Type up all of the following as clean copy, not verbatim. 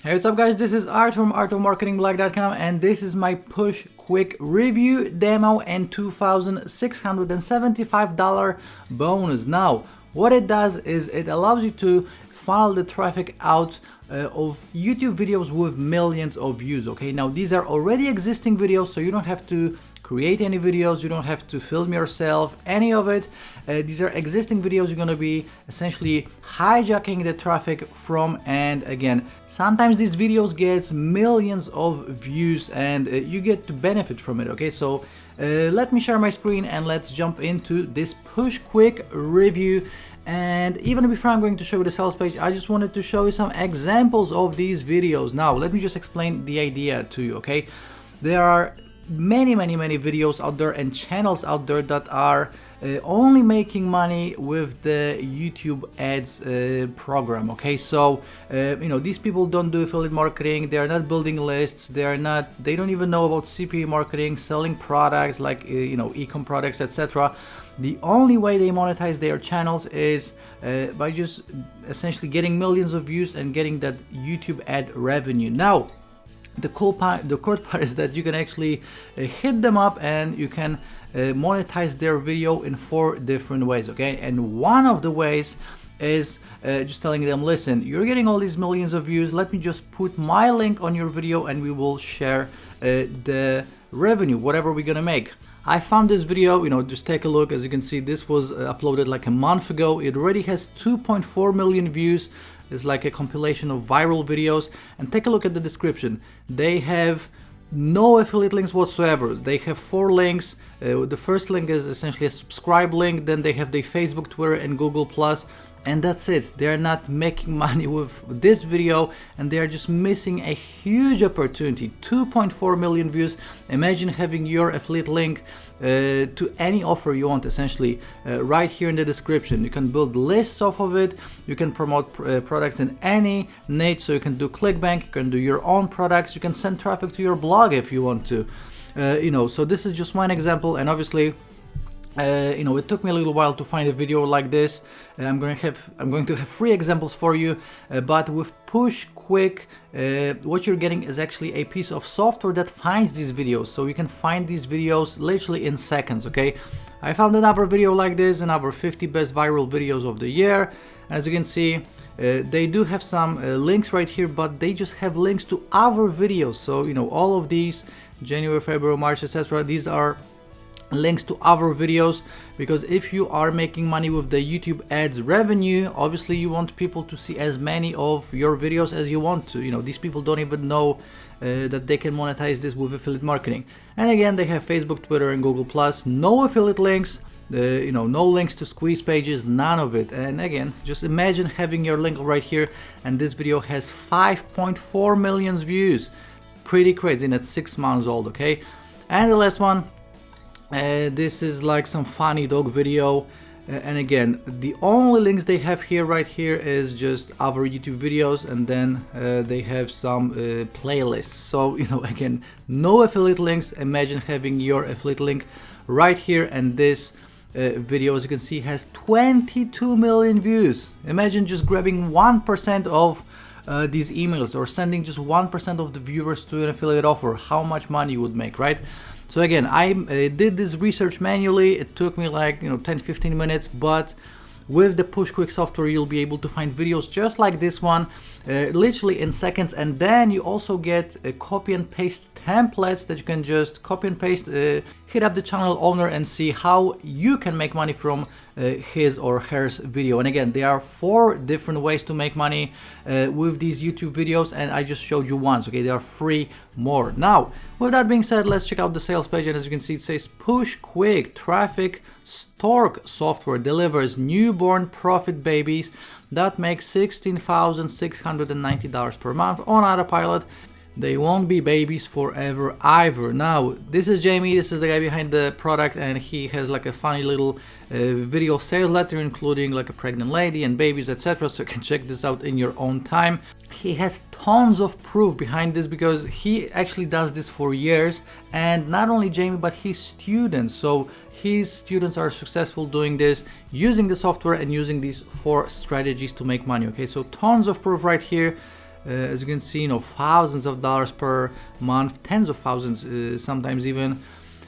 Hey, what's up guys, this is Art from artofmarketingblack.com and this is my PushQuick review demo and $2,675 bonus. Now, what it does is it allows you to funnel the traffic out of YouTube videos with millions of views, okay? Now, these are already existing videos, so you don't have to create any videos, you don't have to film yourself, any of it. These are existing videos you're gonna be essentially hijacking the traffic from, and again, sometimes these videos get millions of views and you get to benefit from it, okay? So let me share my screen and let's jump into this PushQuick review. And even before I'm going to show you the sales page, I just wanted to show you some examples of these videos. Now, let me just explain the idea to you, okay? There are many videos out there and channels out there that are only making money with the YouTube ads program, okay? So you know, these people don't do affiliate marketing, they are not building lists, they don't even know about CPA marketing, selling products like you know, e-com products, etc. The only way they monetize their channels is by just essentially getting millions of views and getting that YouTube ad revenue. Now, the cool part is that you can actually hit them up and you can monetize their video in 4 different ways, okay? And one of the ways is just telling them, listen, you're getting all these millions of views, let me just put my link on your video and we will share the revenue, whatever we're gonna make. I found this video, you know, just take a look. As you can see, this was uploaded like a month ago. It already has 2.4 million views. It's like a compilation of viral videos. And take a look at the description. They have no affiliate links whatsoever. They have 4 links. The first link is essentially a subscribe link. Then they have their Facebook, Twitter, and Google+. And that's it. They're not making money with this video and they're just missing a huge opportunity. 2.4 million views. Imagine having your affiliate link to any offer you want, essentially right here in the description. You can build lists off of it, you can promote products in any niche, so you can do ClickBank, you can do your own products, you can send traffic to your blog if you want to. You know, so this is just one example, and obviously you know, it took me a little while to find a video like this. I'm going to have 3 examples for you, but with PushQuick, what you're getting is actually a piece of software that finds these videos, so you can find these videos literally in seconds, okay? I found another video like this, another 50 best viral videos of the year. As you can see, they do have some links right here, but they just have links to other videos. So, you know, all of these, January, February, March, etc., these are links to other videos, because if you are making money with the YouTube ads revenue, obviously you want people to see as many of your videos as you want to. You know, these people don't even know that they can monetize this with affiliate marketing. And again, they have Facebook, Twitter, and Google+. No affiliate links, you know, no links to squeeze pages, none of it. And again, just imagine having your link right here, and this video has 5.4 million views. Pretty crazy, and it's 6 months old, okay? And the last one, this is like some funny dog video, and again, the only links they have here right here is just other YouTube videos, and then they have some playlists. So, you know, again, no affiliate links. Imagine having your affiliate link right here, and this video, as you can see, has 22 million views. Imagine just grabbing 1% of these emails, or sending just 1% of the viewers to an affiliate offer, how much money you would make, right? So again, I did this research manually. It took me like, you know, 10-15 minutes, but with the PushQuick software, you'll be able to find videos just like this one, literally in seconds. And then you also get copy and paste templates that you can just copy and paste, hit up the channel owner and see how you can make money from his or hers video. And again, there are 4 different ways to make money with these YouTube videos, and I just showed you once, okay? There are 3 more. Now, with that being said, let's check out the sales page, and as you can see, it says PushQuick traffic stork software delivers newborn profit babies that make $16,690 per month on autopilot. They won't be babies forever either. Now, this is Jamie, this is the guy behind the product, and he has like a funny little video sales letter, including like a pregnant lady and babies, etc. So you can check this out in your own time. He has tons of proof behind this because he actually does this for years, and not only Jamie, but his students. So his students are successful doing this, using the software and using these 4 strategies to make money. Okay, so tons of proof right here. as you can see, thousands of dollars per month, tens of thousands, sometimes even.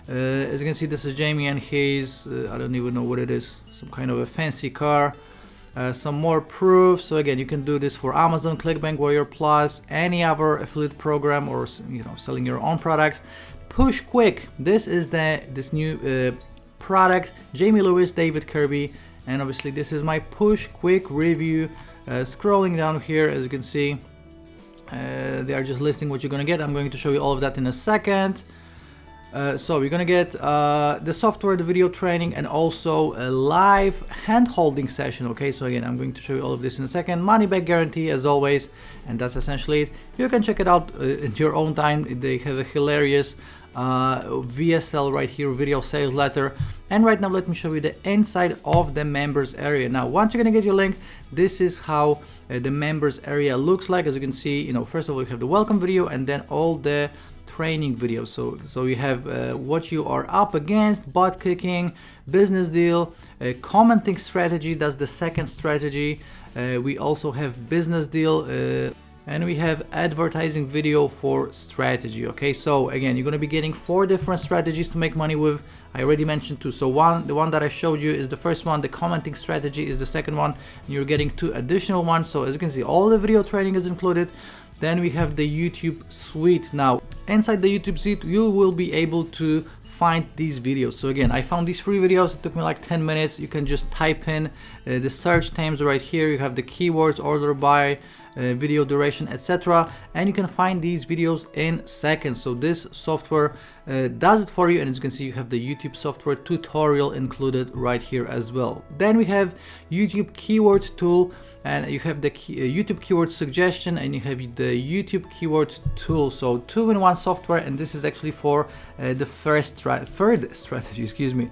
As you can see, this is Jamie and his, I don't even know what it is, some kind of a fancy car. Some more proof. So again, you can do this for Amazon, ClickBank, Warrior Plus, any other affiliate program, or selling your own products. PushQuick, this is this new product. Jamie Lewis, David Kirby, and obviously this is my PushQuick review. Scrolling down here, as you can see, they are just listing what you're gonna get. I'm going to show you all of that in a second. So you're gonna get the software, the video training, and also a live hand holding session. Okay, so again, I'm going to show you all of this in a second. Money back guarantee as always, and that's essentially it. You can check it out in your own time. They have a hilarious VSL right here, video sales letter. And right now, let me show you the inside of the members area. Now, once you're gonna get your link, this is how the members area looks like. As you can see, first of all, you have the welcome video, and then all the training videos. So you have what you are up against, butt kicking, business deal, commenting strategy, that's the second strategy. We also have business deal, and we have advertising video for strategy. Okay, so again, you're going to be getting 4 different strategies to make money with. I already mentioned 2. So the one that I showed you is the first one, the commenting strategy is the second one, and you're getting 2 additional ones. So as you can see, all the video training is included. Then we have the YouTube suite. Now, inside the YouTube suite, you will be able to find these videos. So again, I found these 3 videos. It took me like 10 minutes. You can just type in the search terms right here. You have the keywords, order by, video duration, etc., and you can find these videos in seconds. So this software does it for you, and as you can see, you have the YouTube software tutorial included right here as well. Then we have YouTube keyword tool, and you have the YouTube keyword suggestion, and you have the YouTube keyword tool. So 2-in-1 software, and this is actually for the third strategy, excuse me.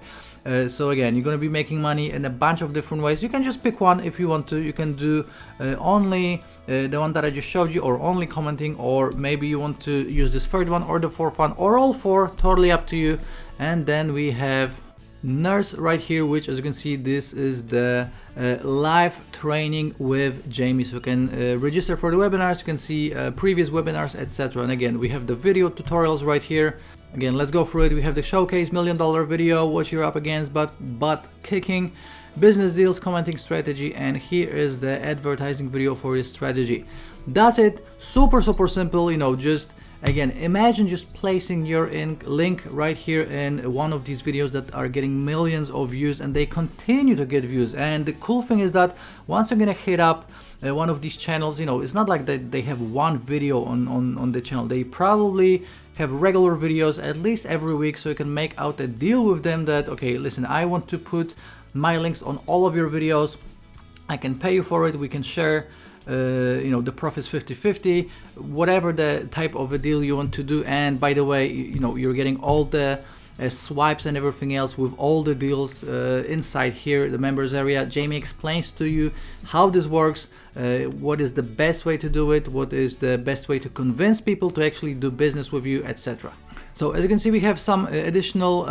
So again, you're going to be making money in a bunch of different ways. You can just pick one if you want to. You can do only the one that I just showed you, or only commenting, or maybe you want to use this third one or the fourth one, or all 4, totally up to you. And then we have nurse right here, which, as you can see, this is the live training with Jamie. So you can register for the webinars, you can see previous webinars, etc. And again, we have the video tutorials right here. Again, let's go through it. We have the showcase $1 million video, what you're up against, butt kicking, business deals, commenting strategy, and here is the advertising video for this strategy. That's it. Super simple. Just again, imagine just placing your link right here in one of these videos that are getting millions of views, and they continue to get views. And the cool thing is that once you're gonna hit up one of these channels, it's not like that they have one video on the channel. They probably have regular videos at least every week, so you can make out a deal with them that, okay, listen, I want to put my links on all of your videos. I can pay you for it. We can share the profits 50-50, whatever the type of a deal you want to do. And by the way, you're getting all the swipes and everything else with all the deals inside here, the members area. Jamie explains to you how this works, what is the best way to do it, what is the best way to convince people to actually do business with you, etc. So as you can see, we have some additional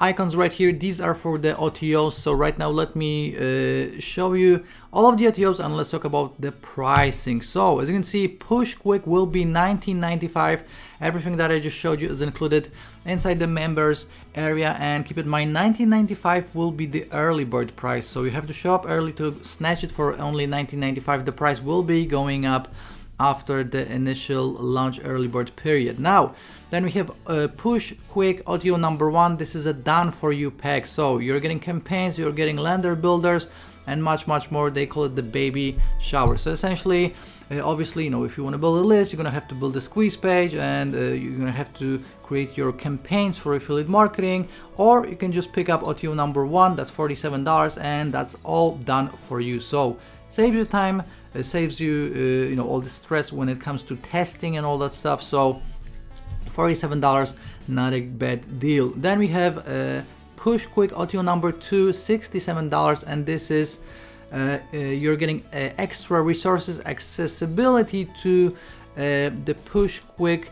icons right here. These are for the OTOs. So right now, let me show you all of the OTOs, and let's talk about the pricing. So as you can see, PushQuick will be $19.95. Everything that I just showed you is included inside the members area, and keep in mind, $19.95 will be the early bird price. So you have to show up early to snatch it for only $19.95. The price will be going up after the initial launch early bird period. Now, then we have PushQuick OTO number 1. This is a done for you pack. So you're getting campaigns, you're getting lender builders, and much more. They call it the baby shower. So essentially, obviously, if you want to build a list, you're gonna have to build a squeeze page, and you're gonna have to create your campaigns for affiliate marketing, or you can just pick up OTO number 1. That's $47, and that's all done for you. So saves you time, it saves you all the stress when it comes to testing and all that stuff. So $47, not a bad deal. Then we have PushQuick OTO number 2, $67, and this is you're getting extra resources, accessibility to the PushQuick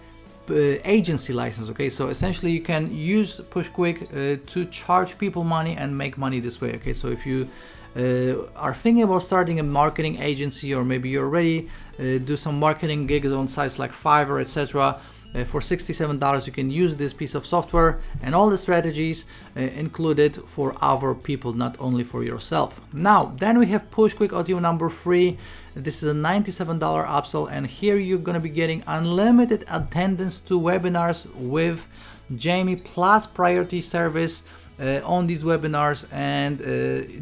agency license. Okay, so essentially you can use PushQuick to charge people money and make money this way. Okay, so if you are thinking about starting a marketing agency, or maybe you already do some marketing gigs on sites like Fiverr, etc. For $67 you can use this piece of software, and all the strategies included for other people, not only for yourself. Now then we have PushQuick audio number 3. This is a $97 upsell, and here you're going to be getting unlimited attendance to webinars with Jamie plus priority service on these webinars, and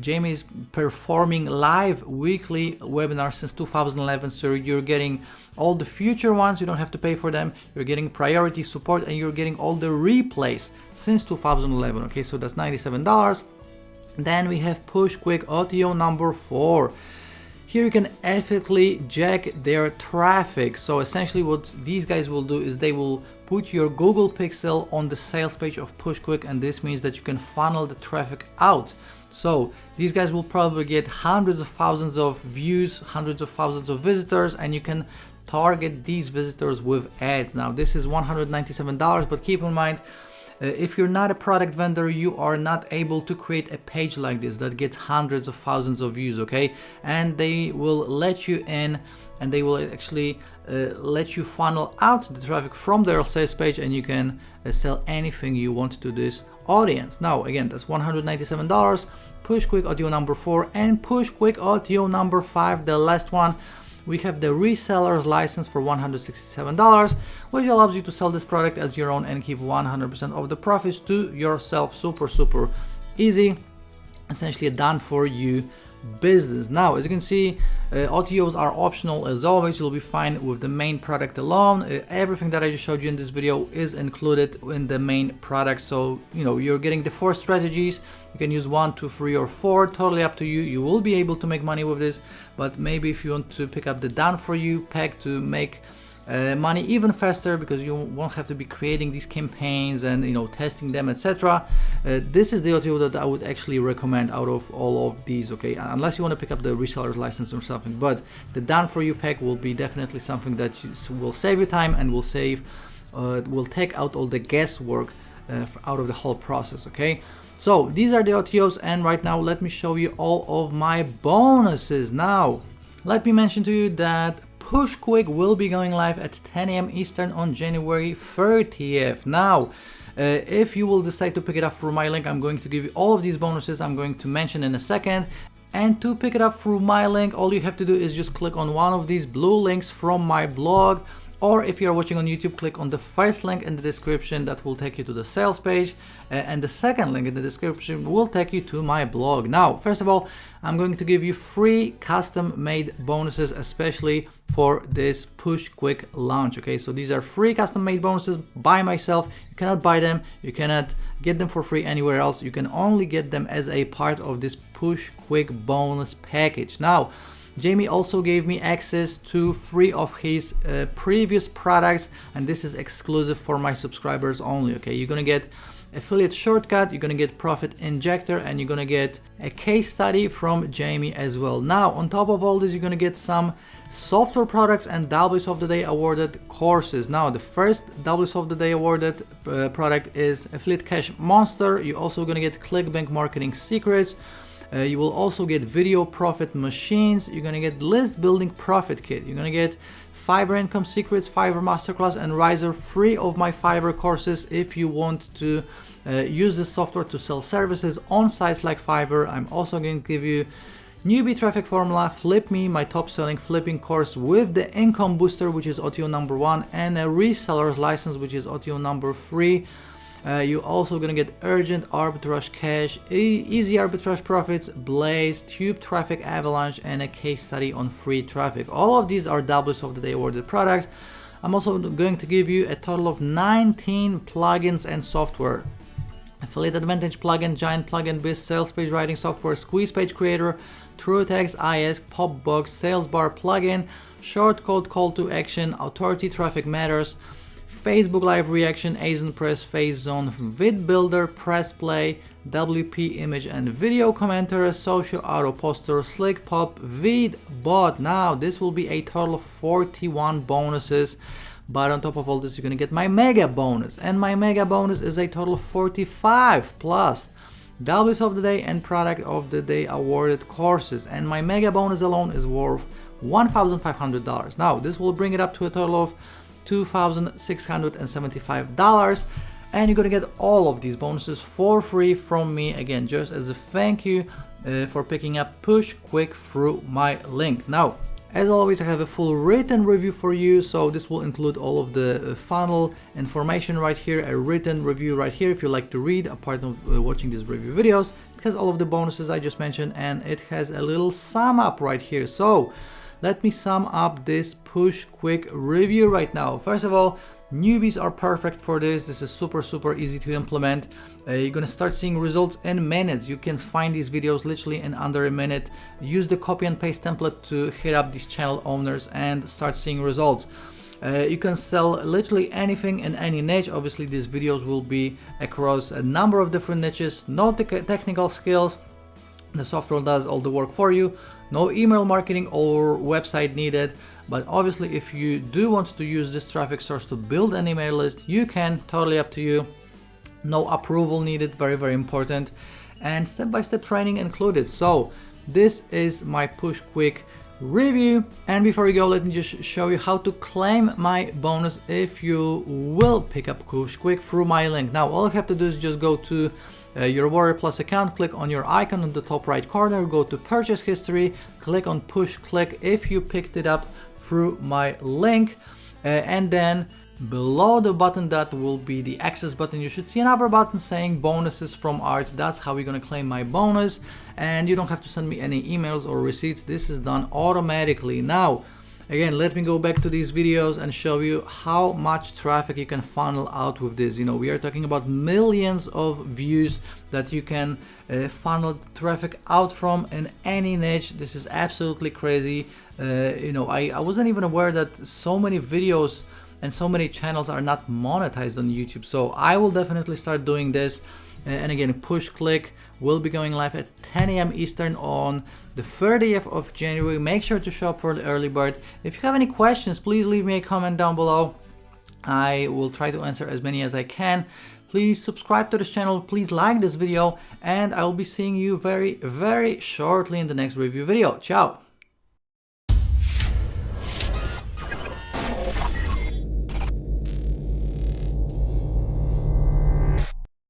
Jamie is performing live weekly webinars since 2011, so you're getting all the future ones, you don't have to pay for them, you're getting priority support, and you're getting all the replays since 2011. Okay, so that's $97. Then we have PushQuick audio number 4. Here you can ethically jack their traffic. So essentially what these guys will do is they will put your Google Pixel on the sales page of PushQuick, and this means that you can funnel the traffic out. So these guys will probably get hundreds of thousands of views, hundreds of thousands of visitors, and you can target these visitors with ads. Now this is $197, but keep in mind, if you're not a product vendor, you are not able to create a page like this that gets hundreds of thousands of views, okay? And they will let you in, and they will actually let you funnel out the traffic from their sales page, and you can sell anything you want to this audience. Now again, that's $197, PushQuick audio number 4, and PushQuick audio number 5, the last one. We have the reseller's license for $167, which allows you to sell this product as your own and keep 100% of the profits to yourself. Super easy, essentially a done for you business. Now as you can see, OTOs are optional as always. You'll be fine with the main product alone. Everything that I just showed you in this video is included in the main product, so you know you're getting the 4 strategies. You can use 1, 2, 3 or 4, totally up to you. You will be able to make money with this, but maybe if you want to pick up the done for you pack to make money even faster, because you won't have to be creating these campaigns and testing them, etc. This is the OTO that I would actually recommend out of all of these, okay, unless you want to pick up the reseller's license or something. But the done for you pack will be definitely something that will save you time and will take out all the guesswork out of the whole process. Okay, so these are the OTOs, and right now let me show you all of my bonuses. Now let me mention to you that PushQuick will be going live at 10 a.m. Eastern on January 30th. Now, if you will decide to pick it up through my link, I'm going to give you all of these bonuses I'm going to mention in a second. And to pick it up through my link, all you have to do is just click on one of these blue links from my blog, or if you're watching on YouTube, click on the first link in the description that will take you to the sales page, and the second link in the description will take you to my blog. Now, first of all, I'm going to give you free custom-made bonuses, especially for this PushQuick launch. Okay, so these are free custom-made bonuses by myself. You cannot buy them, you cannot get them for free anywhere else. You can only get them as a part of this PushQuick bonus package. Now, Jamie also gave me access to 3 of his previous products, and this is exclusive for my subscribers only. Okay, you're gonna get affiliate shortcut, you're gonna get profit injector, and you're gonna get a case study from Jamie as well. Now on top of all this, you're gonna get some software products and W's of the Day awarded courses. Now the first W's of the Day awarded product is Affiliate Cash Monster. You're also gonna get ClickBank Marketing Secrets. You will also get video profit machines. You're gonna get list building profit kit. You're gonna get Fiverr income secrets, Fiverr masterclass, and Riser, 3 of my Fiverr courses if you want to use this software to sell services on sites like Fiverr. I'm also going to give you newbie traffic formula, Flip Me, my top selling flipping course with the income booster, which is OTO number 1, and a reseller's license, which is OTO number 3. You're also gonna get urgent arbitrage cash, easy arbitrage profits, Blaze, tube traffic avalanche, and a case study on free traffic. All of these are W's of the Day awarded products. I'm also going to give you a total of 19 plugins and software. Affiliate Advantage plugin, Giant plugin, Biz, Sales Page Writing software, Squeeze Page Creator, TrueText, IS, Popbox, Sales Bar plugin, Short Code Call to Action, Authority Traffic Matters, Facebook Live Reaction, ASIN Press, Phase Zone, Vid Builder, Press Play, WP Image and Video Commenter, Social Auto Poster, Slick Pop, Vid Bot. Now this will be a total of 41 bonuses, but on top of all this, you're gonna get my mega bonus, and my mega bonus is a total of 45 plus W's of the day and product of the day awarded courses, and my mega bonus alone is worth $1,500. Now this will bring it up to a total of $2,675, and you're gonna get all of these bonuses for free from me, again just as a thank you for picking up PushQuick through my link. Now as always, I have a full written review for you, so this will include all of the funnel information right here, a written review right here if you like to read apart of watching these review videos. It has all of the bonuses I just mentioned, and it has a little sum up right here. So let me sum up this PushQuick review right now. First of all, newbies are perfect for this. This is super easy to implement. You're gonna start seeing results in minutes. You can find these videos literally in under a minute. Use the copy and paste template to hit up these channel owners and start seeing results. You can sell literally anything in any niche. Obviously these videos will be across a number of different niches. No technical skills. The software does all the work for you. No email marketing or website needed. But obviously if you do want to use this traffic source to build an email list, you can, totally up to you. No approval needed, very important, and step-by-step training included. So this is my PushQuick review, and before we go, let me just show you how to claim my bonus if you will pick up PushQuick through my link. Now all you have to do is just go to your Warrior Plus account, click on your icon in the top right corner, go to purchase history, click on PushQuick if you picked it up through my link, and then below the button that will be the access button, you should see another button saying bonuses from Art. That's how you're gonna claim my bonus, and you don't have to send me any emails or receipts. This is done automatically. Now again, let me go back to these videos and show you how much traffic you can funnel out with this. You know, we are talking about millions of views that you can funnel traffic out from in any niche. This is absolutely crazy. You know, I wasn't even aware that so many videos and so many channels are not monetized on YouTube. So I will definitely start doing this. And again, PushQuick will be going live at 10 a.m. Eastern on the 30th of January. Make sure to show up for the early bird. If you have any questions, please leave me a comment down below. I will try to answer as many as I can. Please subscribe to this channel, please like this video, and I will be seeing you very shortly in the next review video. Ciao!